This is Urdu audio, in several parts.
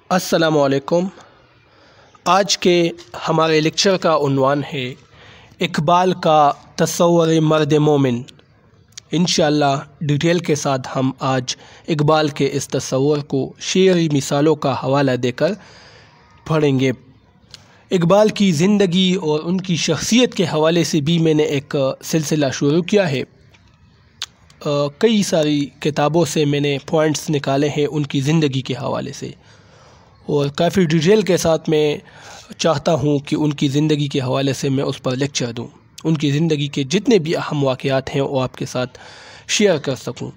السلام علیکم۔ آج کے ہمارے لیکچر کا عنوان ہے اقبال کا تصور مرد مومن۔ انشاءاللہ ڈیٹیل کے ساتھ ہم آج اقبال کے اس تصور کو شعری مثالوں کا حوالہ دے کر پڑھیں گے۔ اقبال کی زندگی اور ان کی شخصیت کے حوالے سے بھی میں نے ایک سلسلہ شروع کیا ہے۔ کئی ساری کتابوں سے میں نے پوائنٹس نکالے ہیں ان کی زندگی کے حوالے سے، اور کافی ڈیٹیل کے ساتھ میں چاہتا ہوں کہ ان کی زندگی کے حوالے سے میں اس پر لیکچر دوں، ان کی زندگی کے جتنے بھی اہم واقعات ہیں وہ آپ کے ساتھ شیئر کر سکوں۔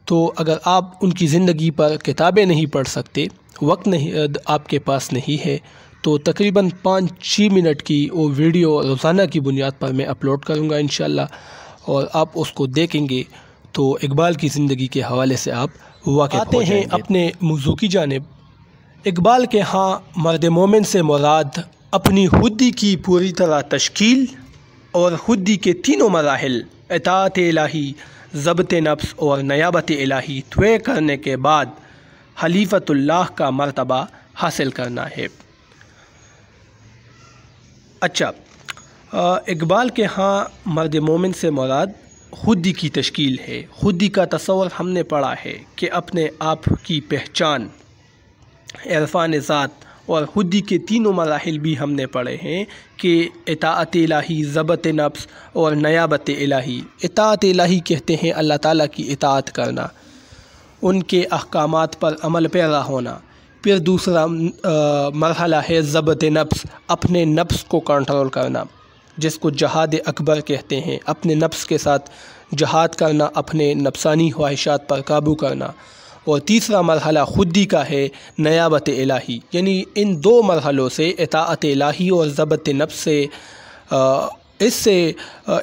تو اگر آپ ان کی زندگی پر کتابیں نہیں پڑھ سکتے، وقت نہیں آپ کے پاس نہیں ہے، تو تقریباً 5-6 منٹ کی وہ ویڈیو روزانہ کی بنیاد پر میں اپلوڈ کروں گا انشاءاللہ، اور آپ اس کو دیکھیں گے تو اقبال کی زندگی کے حوالے سے آپ واقف ہو جائیں گے۔ اپنے موضوع کی جانب، اقبال کے ہاں مرد مومن سے مراد اپنی خودی کی پوری طرح تشکیل اور خودی کے تینوں مراحل اطاعت الہی، ضبط نفس اور نیابت الہی طے کرنے کے بعد خلیفۃ اللہ کا مرتبہ حاصل کرنا ہے۔ اچھا، اقبال کے ہاں مرد مومن سے مراد خودی کی تشکیل ہے۔ خودی کا تصور ہم نے پڑھا ہے کہ اپنے آپ کی پہچان، عرفان ذات، اور خودی کے تینوں مراحل بھی ہم نے پڑھے ہیں کہ اطاعت الہی، ضبط نفس اور نیابت الہی۔ اطاعت الہی کہتے ہیں اللہ تعالیٰ کی اطاعت کرنا، ان کے احکامات پر عمل پیرا ہونا۔ پھر دوسرا مرحلہ ہے ضبط نفس، اپنے نفس کو کنٹرول کرنا، جس کو جہاد اکبر کہتے ہیں، اپنے نفس کے ساتھ جہاد کرنا، اپنے نفسانی خواہشات پر قابو کرنا۔ اور تیسرا مرحلہ خودی کا ہے نیابت الہی، یعنی ان دو مرحلوں سے، اطاعت الہی اور ضبط نفس سے،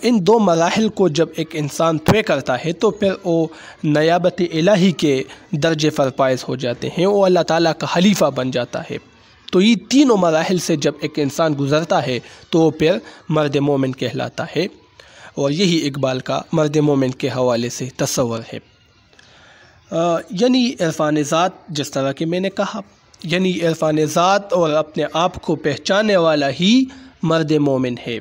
ان دو مراحل کو جب ایک انسان طے کرتا ہے تو پھر وہ نیابت الہی کے درجے پر فائز ہو جاتے ہیں، وہ اللہ تعالیٰ کا خلیفہ بن جاتا ہے۔ تو یہ تینوں مراحل سے جب ایک انسان گزرتا ہے تو وہ پھر مرد مومن کہلاتا ہے، اور یہی اقبال کا مرد مومن کے حوالے سے تصور ہے۔ یعنی عرفان ذات، جس طرح کہ میں نے کہا، یعنی عرفان ذات اور اپنے آپ کو پہچاننے والا ہی مرد مومن ہے۔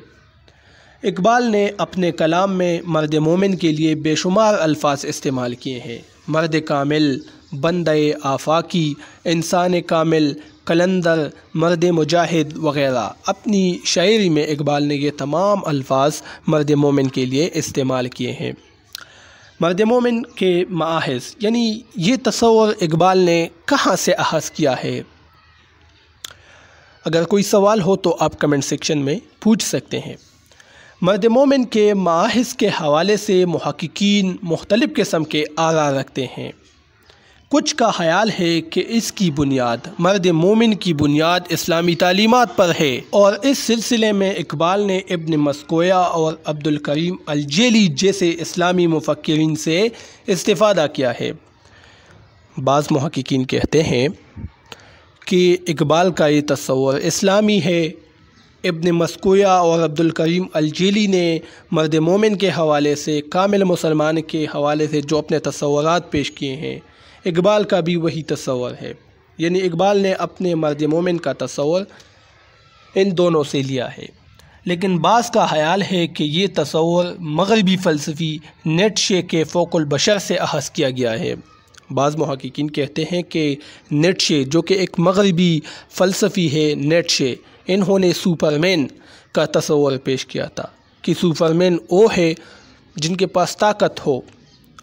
اقبال نے اپنے کلام میں مرد مومن کے لیے بے شمار الفاظ استعمال کیے ہیں: مرد کامل، بندہ آفاقی، انسان کامل، قلندر، مرد مجاہد وغیرہ۔ اپنی شاعری میں اقبال نے یہ تمام الفاظ مرد مومن کے لیے استعمال کیے ہیں۔ مرد مومن کے مآخذ، یعنی یہ تصور اقبال نے کہاں سے اخذ کیا ہے؟ اگر کوئی سوال ہو تو آپ کمنٹ سیکشن میں پوچھ سکتے ہیں۔ مرد مومن کے مآخذ کے حوالے سے محققین مختلف قسم کے آراء رکھتے ہیں۔ کچھ کا خیال ہے کہ اس کی بنیاد، مرد مومن کی بنیاد اسلامی تعلیمات پر ہے، اور اس سلسلے میں اقبال نے ابن مسکویہ اور عبد الکریم الجیلی جیسے اسلامی مفکرین سے استفادہ کیا ہے۔ بعض محققین کہتے ہیں کہ اقبال کا یہ تصور اسلامی ہے۔ ابن مسکویہ اور عبد الکریم الجیلی نے مرد مومن کے حوالے سے، کامل مسلمان کے حوالے سے جو اپنے تصورات پیش کیے ہیں، اقبال کا بھی وہی تصور ہے۔ یعنی اقبال نے اپنے مرد مومن کا تصور ان دونوں سے لیا ہے۔ لیکن بعض کا خیال ہے کہ یہ تصور مغربی فلسفی نیٹشے کے فوق البشر سے اخذ کیا گیا ہے۔ بعض محققین کہتے ہیں کہ نیٹشے، جو کہ ایک مغربی فلسفی ہے، نیٹشے، انہوں نے سپرمین کا تصور پیش کیا تھا کہ سپرمین وہ ہے جن کے پاس طاقت ہو،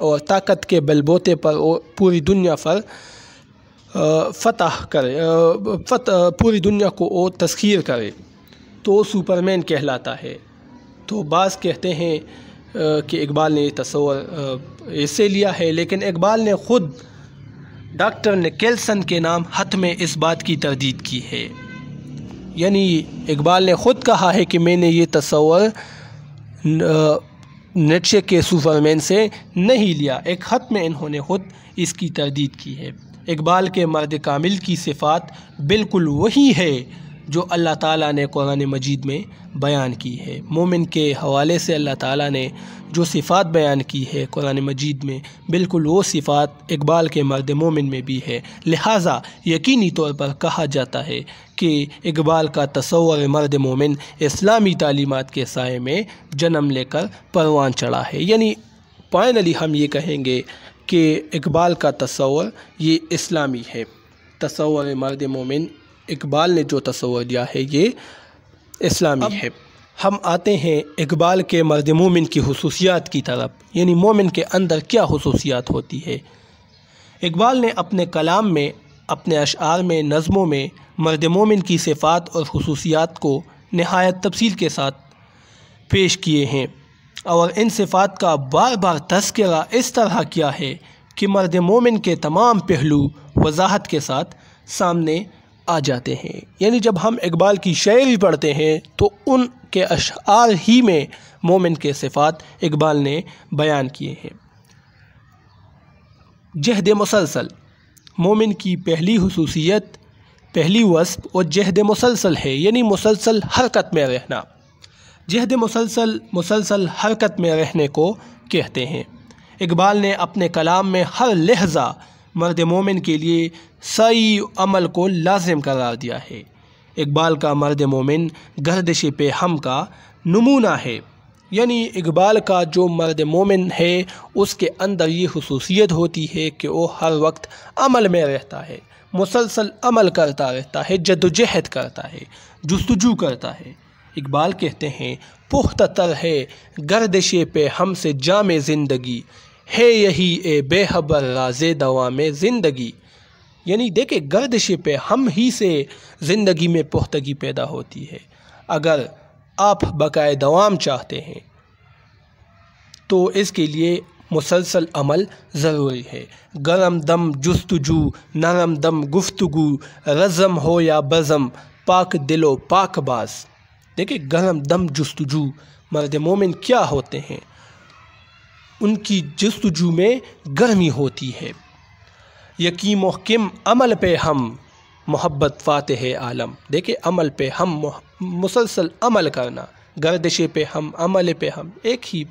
اور طاقت کے بل بوتے پر وہ پوری دنیا پر فتح کرے، پوری دنیا کو وہ تسخیر کرے، تو وہ سپرمین کہلاتا ہے۔ تو بعض کہتے ہیں کہ اقبال نے یہ تصور اس سے لیا ہے، لیکن اقبال نے خود ڈاکٹر نکلسن کے نام خط میں اس بات کی تردید کی ہے۔ یعنی اقبال نے خود کہا ہے کہ میں نے یہ تصور نیٹشے کے سپرمین سے نہیں لیا۔ ایک خط میں انہوں نے خود اس کی تردید کی ہے۔ اقبال کے مرد کامل کی صفات بالکل وہی ہے جو اللہ تعالیٰ نے قرآن مجید میں بیان کی ہے۔ مومن کے حوالے سے اللہ تعالیٰ نے جو صفات بیان کی ہے قرآن مجید میں، بالکل وہ صفات اقبال کے مرد مومن میں بھی ہے، لہٰذا یقینی طور پر کہا جاتا ہے کہ اقبال کا تصور مرد مومن اسلامی تعلیمات کے سائے میں جنم لے کر پروان چڑھا ہے۔ یعنی فائنلی ہم یہ کہیں گے کہ اقبال کا تصور یہ اسلامی ہے۔ تصور مرد مومن اقبال نے جو تصور دیا ہے یہ اسلامی ہے۔ ہم آتے ہیں اقبال کے مرد مومن کی خصوصیات کی طرف، یعنی مومن کے اندر کیا خصوصیات ہوتی ہے۔ اقبال نے اپنے کلام میں، اپنے اشعار میں، نظموں میں مرد مومن کی صفات اور خصوصیات کو نہایت تفصیل کے ساتھ پیش کیے ہیں، اور ان صفات کا بار بار تذکرہ اس طرح کیا ہے کہ مرد مومن کے تمام پہلو وضاحت کے ساتھ سامنے آ جاتے ہیں۔ یعنی جب ہم اقبال کی شاعری پڑھتے ہیں تو ان کے اشعار ہی میں مومن کے صفات اقبال نے بیان کیے ہیں۔ جہد مسلسل، مومن کی پہلی خصوصیت، پہلی وصف اور جہد مسلسل ہے، یعنی مسلسل حرکت میں رہنا۔ جہد مسلسل حرکت میں رہنے کو کہتے ہیں۔ اقبال نے اپنے کلام میں ہر لحظہ مرد مومن کے لیے سعی عمل کو لازم قرار دیا ہے۔ اقبال کا مرد مومن گردش پہ ہم کا نمونہ ہے، یعنی اقبال کا جو مرد مومن ہے اس کے اندر یہ خصوصیت ہوتی ہے کہ وہ ہر وقت عمل میں رہتا ہے، مسلسل عمل کرتا رہتا ہے، جد و جہد کرتا ہے، جستجو کرتا ہے۔ اقبال کہتے ہیں پختہ تر ہے گردش پہ ہم سے جام زندگی، ہے یہی اے بے خبر راز دوام زندگی۔ یعنی دیکھیں گردش پہ ہم ہی سے زندگی میں پختگی پیدا ہوتی ہے۔ اگر آپ بقائے دوام چاہتے ہیں تو اس کے لیے مسلسل عمل ضروری ہے۔ گرم دم جستجو، نرم دم گفتگو، رزم ہو یا بزم، پاک دل و پاک باز۔ دیکھیں گرم دم جستجو، مرد مومن کیا ہوتے ہیں؟ ان کی جستجو میں گرمی ہوتی ہے۔ یقین محکم عمل پہ ہم، محبت فاتح عالم۔ دیکھیں عمل پہ ہم، مسلسل عمل کرنا، گردش پہ ہم، عمل پہ ہم، ایک ہی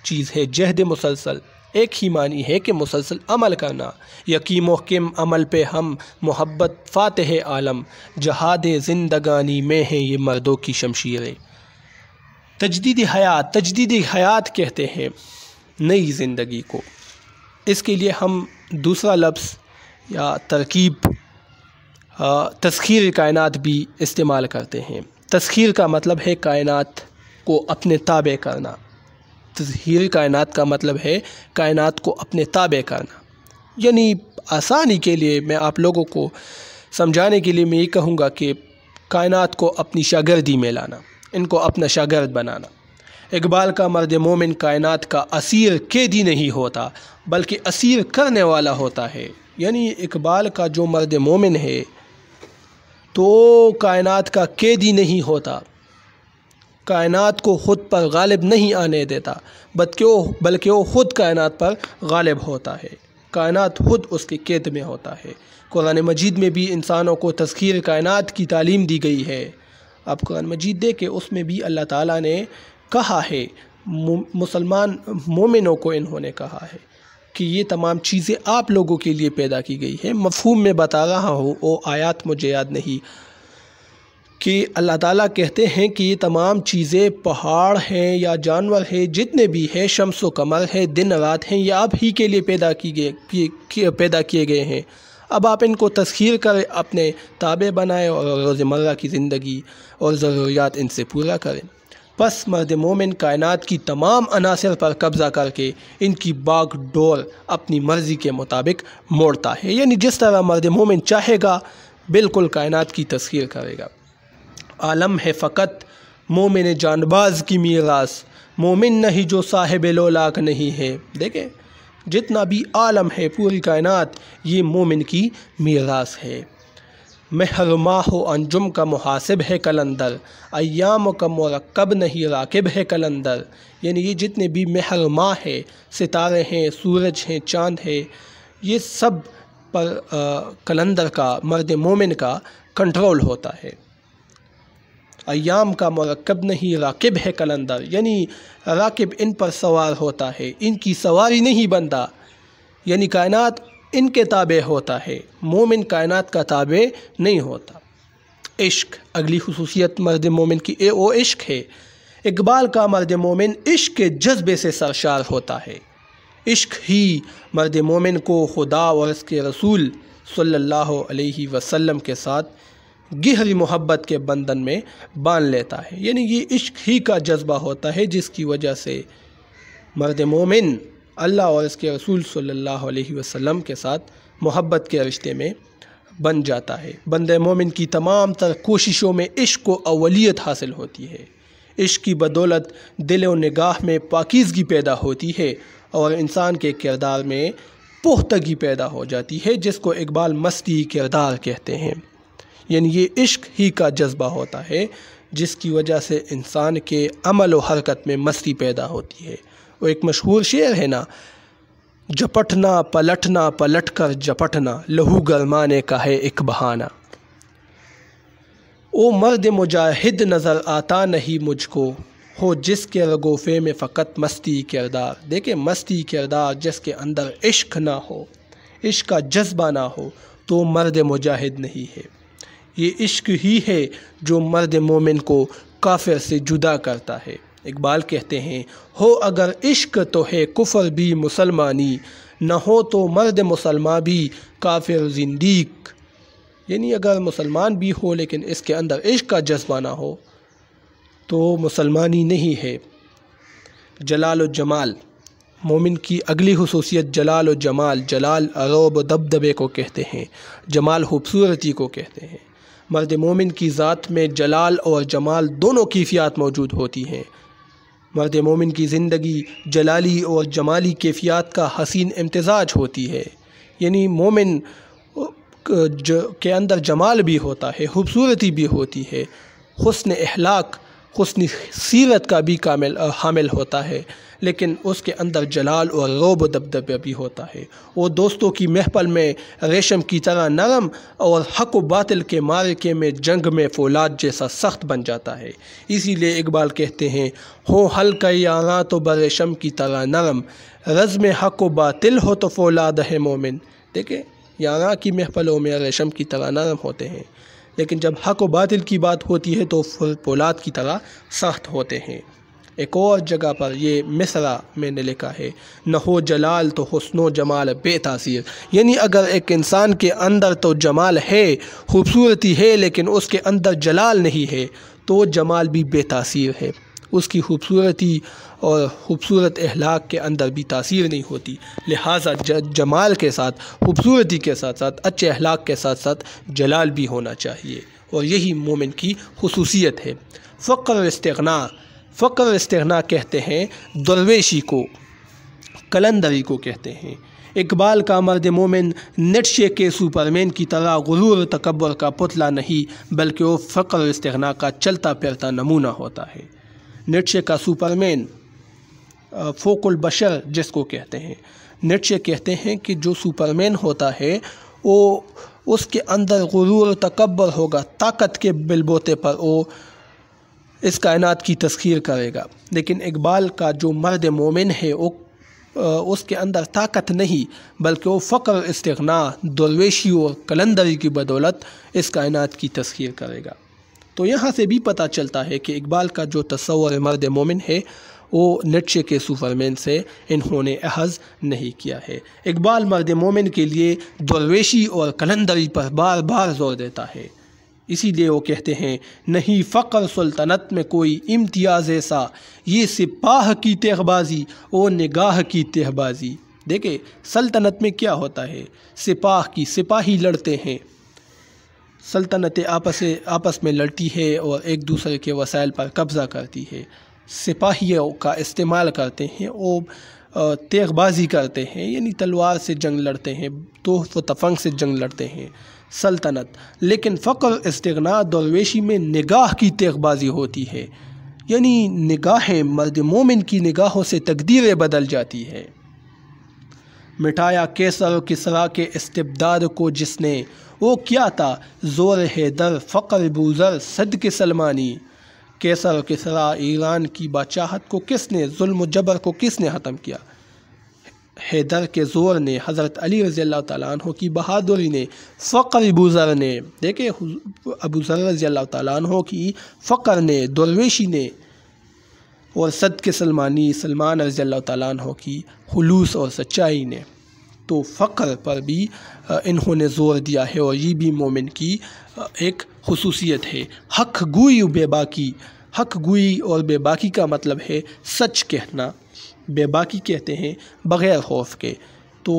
چیز ہے۔ جہد مسلسل ایک ہی معنی ہے کہ مسلسل عمل کرنا۔ یقین محکم عمل پہ ہم، محبت فاتح عالم، جہاد زندگانی میں ہیں یہ مردوں کی شمشیریں۔ تجدید حیات کہتے ہیں نئی زندگی کو۔ اس کے لیے ہم دوسرا لفظ یا ترکیب تسخیر کائنات بھی استعمال کرتے ہیں۔ تسخیر کا مطلب ہے کائنات کو اپنے تابع کرنا۔ تسخیر کائنات کا مطلب ہے کائنات کو اپنے تابع کرنا۔ یعنی آسانی کے لیے میں آپ لوگوں کو سمجھانے کے لیے میں یہ کہوں گا کہ کائنات کو اپنی شاگردی میں لانا، ان کو اپنا شاگرد بنانا۔ اقبال کا مرد مومن کائنات کا اسیر قیدی نہیں ہوتا بلکہ اسیر کرنے والا ہوتا ہے۔ یعنی اقبال کا جو مرد مومن ہے تو کائنات کا قیدی نہیں ہوتا، کائنات کو خود پر غالب نہیں آنے دیتا، بلکہ وہ خود کائنات پر غالب ہوتا ہے، کائنات خود اس کے قید میں ہوتا ہے۔ قرآن مجید میں بھی انسانوں کو تسخیر کائنات کی تعلیم دی گئی ہے۔ آپ قرآن مجید دیکھیں، اس میں بھی اللہ تعالیٰ نے کہا ہے، مسلمان مومنوں کو انہوں نے کہا ہے کہ یہ تمام چیزیں آپ لوگوں کے لیے پیدا کی گئی ہے۔ مفہوم میں بتا رہا ہوں، وہ آیات مجھے یاد نہیں، کہ اللہ تعالیٰ کہتے ہیں کہ یہ تمام چیزیں، پہاڑ ہیں یا جانور ہیں، جتنے بھی ہیں، شمس و قمر ہے، دن رات ہیں، یہ آپ ہی کے لیے پیدا کیے گئے ہیں۔ اب آپ ان کو تسخیر کریں، اپنے تابع بنائیں اور روزمرہ کی زندگی اور ضروریات ان سے پورا کریں۔ پس مرد مومن کائنات کی تمام عناصر پر قبضہ کر کے ان کی باغ ڈور اپنی مرضی کے مطابق موڑتا ہے۔ یعنی جس طرح مرد مومن چاہے گا بالکل کائنات کی تسخیر کرے گا۔ عالم ہے فقط مومن جان باز کی میراث، مومن نہیں جو صاحب لولاک نہیں ہے۔ دیکھیں جتنا بھی عالم ہے، پوری کائنات، یہ مومن کی میراث ہے۔ مہر ماہ و انجم کا محاسب ہے کلندر، ایام کا مرکب نہیں راکب ہے کلندر۔ یعنی یہ جتنے بھی مہر ماہ ہے، ستارے ہیں، سورج ہیں، چاند ہے، یہ سب پر کلندر کا، مرد مومن کا کنٹرول ہوتا ہے۔ ایام کا مرکب نہیں راکب ہے قلندر، یعنی راکب ان پر سوار ہوتا ہے، ان کی سواری نہیں بنتا، یعنی کائنات ان کے تابع ہوتا ہے، مومن کائنات کا تابع نہیں ہوتا۔ عشق، اگلی خصوصیت مرد مومن کی وہ عشق ہے۔ اقبال کا مرد مومن عشق کے جذبے سے سرشار ہوتا ہے۔ عشق ہی مرد مومن کو خدا اور اس کے رسول صلی اللہ علیہ وسلم کے ساتھ گہری محبت کے بندھن میں باندھ لیتا ہے، یعنی یہ عشق ہی کا جذبہ ہوتا ہے جس کی وجہ سے مرد مومن اللہ اور اس کے رسول صلی اللہ علیہ وسلم کے ساتھ محبت کے رشتے میں بن جاتا ہے۔ بندہ مومن کی تمام تر کوششوں میں عشق کو اولیت حاصل ہوتی ہے۔ عشق کی بدولت دل و نگاہ میں پاکیزگی پیدا ہوتی ہے اور انسان کے کردار میں پختگی پیدا ہو جاتی ہے، جس کو اقبال مستی کردار کہتے ہیں، یعنی یہ عشق ہی کا جذبہ ہوتا ہے جس کی وجہ سے انسان کے عمل و حرکت میں مستی پیدا ہوتی ہے۔ وہ ایک مشہور شعر ہے نا، جپٹنا پلٹنا پلٹ کر جپٹنا، لہو گرمانے کا ہے ایک بہانہ۔ او مرد مجاہد نظر آتا نہیں مجھ کو، ہو جس کے رگوفے میں فقط مستی کردار۔ دیکھیں مستی کردار، جس کے اندر عشق نہ ہو، عشق کا جذبہ نہ ہو تو مرد مجاہد نہیں ہے۔ یہ عشق ہی ہے جو مرد مومن کو کافر سے جدا کرتا ہے۔ اقبال کہتے ہیں، ہو اگر عشق تو ہے کفر بھی مسلمانی، نہ ہو تو مرد مسلمان بھی کافر زندیق، یعنی اگر مسلمان بھی ہو لیکن اس کے اندر عشق کا جذبہ نہ ہو تو مسلمانی نہیں ہے۔ جلال و جمال، مومن کی اگلی خصوصیت جلال و جمال، جلال عروب و دبدبے کو کہتے ہیں، جمال خوبصورتی کو کہتے ہیں۔ مرد مومن کی ذات میں جلال اور جمال دونوں کیفیات موجود ہوتی ہیں۔ مرد مومن کی زندگی جلالی اور جمالی کیفیات کا حسین امتزاج ہوتی ہے، یعنی مومن کے اندر جمال بھی ہوتا ہے، خوبصورتی بھی ہوتی ہے، حسن اخلاق، حسن سیرت کا بھی حامل ہوتا ہے، لیکن اس کے اندر جلال اور رعب و دبدبہ بھی ہوتا ہے۔ وہ دوستوں کی محفل میں ریشم کی طرح نرم اور حق و باطل کے معرکے میں جنگ میں فولاد جیسا سخت بن جاتا ہے۔ اسی لیے اقبال کہتے ہیں، ہو حلقہ یاراں تو بریشم کی طرح نرم، رزم حق و باطل ہو تو فولاد ہے مومن۔ دیکھیں یاراں کی محفلوں میں ریشم کی طرح نرم ہوتے ہیں، لیکن جب حق و باطل کی بات ہوتی ہے تو فولاد کی طرح سخت ہوتے ہیں۔ ایک اور جگہ پر یہ مصرع میں نے لکھا ہے، نہ ہو جلال تو حسن و جمال بے تاثیر، یعنی اگر ایک انسان کے اندر تو جمال ہے، خوبصورتی ہے، لیکن اس کے اندر جلال نہیں ہے تو جمال بھی بے تاثیر ہے، اس کی خوبصورتی اور خوبصورت اخلاق کے اندر بھی تاثیر نہیں ہوتی۔ لہٰذا جمال کے ساتھ، خوبصورتی کے ساتھ ساتھ، اچھے اخلاق کے ساتھ ساتھ جلال بھی ہونا چاہیے، اور یہی مومن کی خصوصیت ہے۔ فقر و استغنا، فقر و استغنا کہتے ہیں درویشی کو، قلندری کو کہتے ہیں۔ اقبال کا مرد مومن نیٹشے کے سپرمین کی طرح غرور و تکبر کا پتلا نہیں، بلکہ وہ فقر و استغنا کا چلتا پھرتا نمونہ ہوتا ہے۔ نیٹشے کا سپرمین، فوق البشر جس کو کہتے ہیں، نیٹشے کہتے ہیں کہ جو سپرمین ہوتا ہے وہ اس کے اندر غرور و تکبر ہوگا، طاقت کے بل بوتے پر وہ اس کائنات کی تسخیر کرے گا، لیکن اقبال کا جو مرد مومن ہے وہ اس کے اندر طاقت نہیں بلکہ وہ فقر، استغنا، درویشی اور قلندری کی بدولت اس کائنات کی تسخیر کرے گا۔ تو یہاں سے بھی پتہ چلتا ہے کہ اقبال کا جو تصور مرد مومن ہے وہ نیٹشے کے سپرمین سے انہوں نے اخذ نہیں کیا ہے۔ اقبال مرد مومن کے لیے درویشی اور قلندری پر بار بار زور دیتا ہے، اسی لیے وہ کہتے ہیں، نہیں فقر سلطنت میں کوئی امتیاز ایسا، یہ سپاہ کی تیغ بازی او نگاہ کی تیغ بازی۔ دیکھیں سلطنت میں کیا ہوتا ہے، سپاہ کی، سپاہی لڑتے ہیں، سلطنتیں آپس میں لڑتی ہے اور ایک دوسرے کے وسائل پر قبضہ کرتی ہے، سپاہیوں کا استعمال کرتے ہیں، وہ تیغ بازی کرتے ہیں، یعنی تلوار سے جنگ لڑتے ہیں، توپ و تفنگ سے جنگ لڑتے ہیں سلطنت۔ لیکن فقر، استغنا، درویشی میں نگاہ کی تیغ بازی ہوتی ہے، یعنی نگاہیں مرد مومن کی نگاہوں سے تقدیریں بدل جاتی ہے۔ مٹایا کیسر و کسریٰ کے استبداد کو جس نے، وہ کیا تھا زور حیدر فقر بوذر صدق سلمانی۔ کیسر و کسریٰ ایران کی بادشاہت کو کس نے، ظلم و جبر کو کس نے ختم کیا؟ حیدر کے زور نے، حضرت علی رضی اللہ تعالیٰ عنہ کی بہادری نے، فقر ابو ذر نے، دیکھیں ابو ذر رضی اللہ تعالیٰ عنہ کی فقر نے، درویشی نے، اور صدق سلمان رضی اللہ تعالیٰ عنہ کی خلوص اور سچائی نے۔ تو فقر پر بھی انہوں نے زور دیا ہے، اور یہ بھی مومن کی ایک خصوصیت ہے۔ حق گوئی و بے باکی، حق گوئی اور بے باکی کا مطلب ہے سچ کہنا، بے باکی کہتے ہیں بغیر خوف کے۔ تو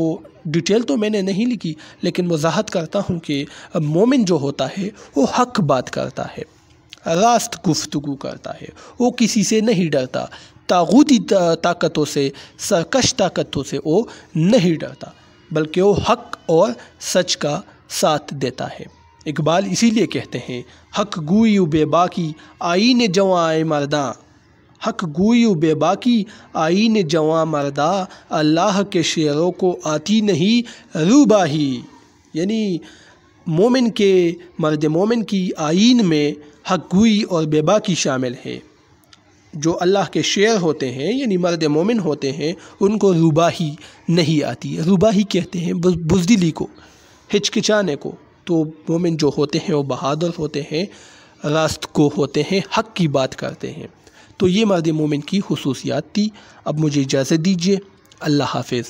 ڈیٹیل تو میں نے نہیں لکھی، لیکن وضاحت کرتا ہوں کہ مومن جو ہوتا ہے وہ حق بات کرتا ہے، راست گفتگو کرتا ہے، وہ کسی سے نہیں ڈرتا، طاغوتی طاقتوں سے، سرکش طاقتوں سے وہ نہیں ڈرتا، بلکہ وہ حق اور سچ کا ساتھ دیتا ہے۔ اقبال اسی لیے کہتے ہیں حق گوئی و بے باکی آئین جواں مرداں، حق گوئی و بے باکی آئین جواں مرداں، اللہ کے شیروں کو آتی نہیں روباہی۔ یعنی مومن کے، مرد مومن کی آئین میں حق گوئی اور بے باکی شامل ہے۔ جو اللہ کے شعر ہوتے ہیں یعنی مرد مومن ہوتے ہیں ان کو روباہی نہیں آتی۔ روباہی کہتے ہیں بزدلی کو، ہچکچانے کو۔ تو مومن جو ہوتے ہیں وہ بہادر ہوتے ہیں، راست کو ہوتے ہیں، حق کی بات کرتے ہیں۔ تو یہ مرد مومن کی خصوصیات تھی۔ اب مجھے اجازت دیجیے، اللہ حافظ۔